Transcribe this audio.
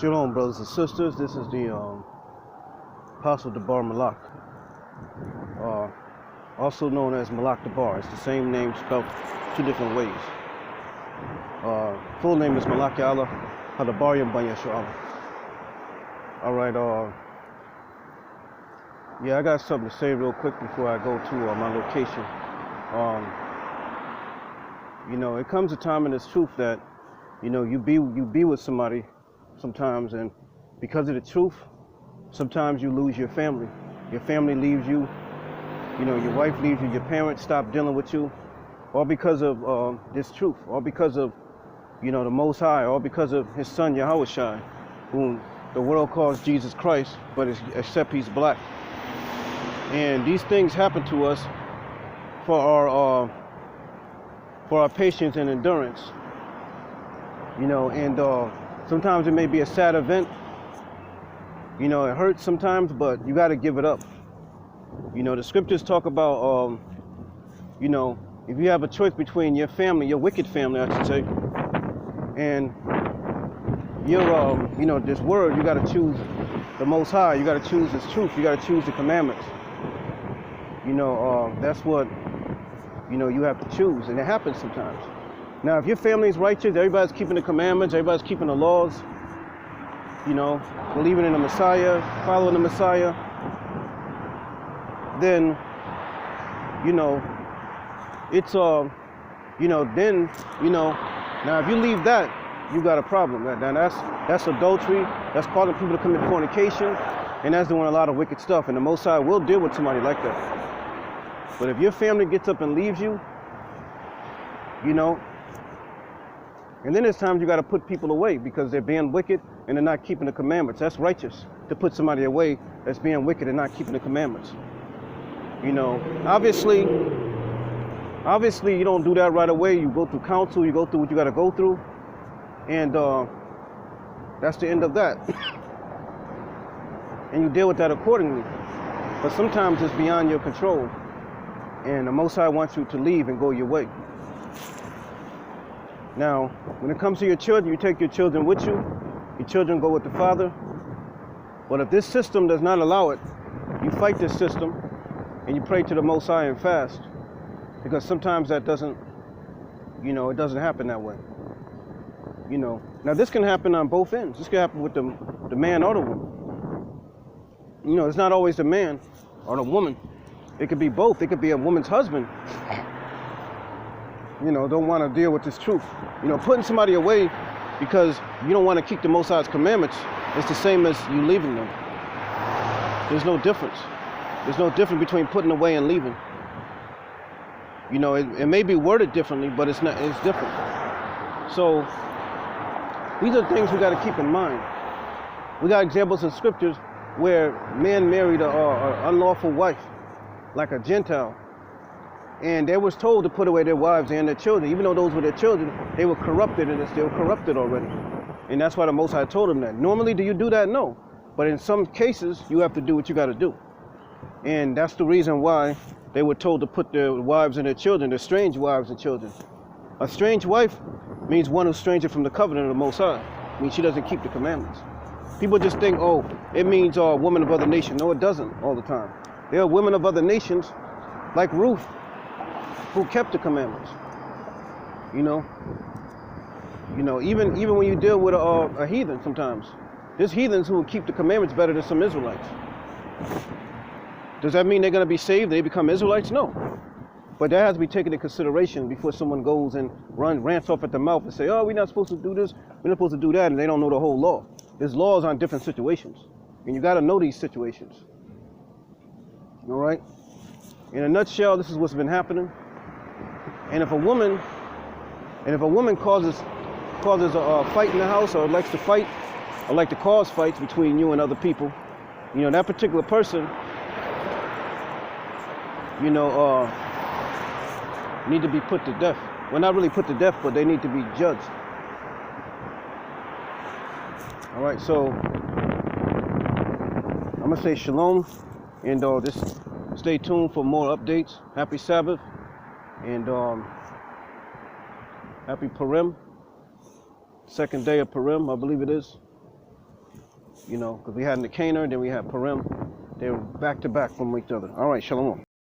Shalom, brothers and sisters. This is the Apostle Debar Malak, also known as Malak Debar. It's the same name spelled two different ways. Full name is Malak Allah Hadabaryam Ban Yeshua Allah. All right. Yeah, I got something to say real quick before I go to my location. It comes a time in this truth that, you be with somebody sometimes, and because of the truth, sometimes you lose your family. Your family leaves you, your wife leaves you, your parents stop dealing with you, all because of this truth, all because of, the Most High, all because of his son Yahushua, whom the world calls Jesus Christ, but except he's black. And these things happen to us for our patience and endurance, and sometimes it may be a sad event. It hurts sometimes, but you got to give it up. The scriptures talk about, if you have a choice between your family, your wicked family, I should say, and your, this word, you got to choose the Most High. You got to choose His truth. You got to choose the commandments. That's what, you have to choose, and it happens sometimes. Now, if your family is righteous, everybody's keeping the commandments, everybody's keeping the laws, believing in the Messiah, following the Messiah, then, it's, then, now if you leave that, you got a problem. Now that's adultery, that's causing people to commit fornication, and that's doing a lot of wicked stuff, and the Most High will deal with somebody like that. But if your family gets up and leaves you, and then there's times you got to put people away because they're being wicked and they're not keeping the commandments. That's righteous, to put somebody away that's being wicked and not keeping the commandments. Obviously you don't do that right away. You go through counsel, you go through what you got to go through, and that's the end of that. And you deal with that accordingly. But sometimes it's beyond your control, and the Most High wants you to leave and go your way. Now, when it comes to your children, you take your children with you. Your children go with the Father. But if this system does not allow it, you fight this system and you pray to the Most High and fast. Because sometimes that doesn't, it doesn't happen that way. Now this can happen on both ends. This can happen with the man or the woman. It's not always the man or the woman. It could be both. It could be a woman's husband. Don't want to deal with this truth. Putting somebody away because you don't want to keep the Most High's commandments is the same as you leaving them. There's no difference. There's no difference between putting away and leaving. It may be worded differently, but it's different. So these are things we got to keep in mind. We got examples in scriptures where men married an unlawful wife, like a Gentile. And they was told to put away their wives and their children. Even though those were their children, they were corrupted, and they were corrupted already. And that's why the Most High told them that. Normally, do you do that? No. But in some cases, you have to do what you got to do. And that's the reason why they were told to put their wives and their children, their strange wives and children. A strange wife means one who's stranger from the covenant of the Most High. I mean, she doesn't keep the commandments. People just think, oh, it means a woman of other nations. No, it doesn't all the time. There are women of other nations, like Ruth, who kept the commandments. Even when you deal with a heathen sometimes, there's heathens who will keep the commandments better than some Israelites. Does that mean they're going to be saved? They become Israelites? No. But that has to be taken into consideration before someone goes and rants off at the mouth and say, oh, we're not supposed to do this, we're not supposed to do that, and they don't know the whole law. There's laws on different situations, and you got to know these situations. All right? In a nutshell, this is what's been happening. And if a woman causes a fight in the house, or likes to fight, or like to cause fights between you and other people, that particular person, need to be put to death. Well, not really put to death, but they need to be judged. All right, so I'm gonna say shalom, and just stay tuned for more updates. Happy Sabbath. And happy Purim, second day of Purim, I believe it is. You know, because we had Nicanor, then we had Purim. They were back to back from each other. All right, shalom.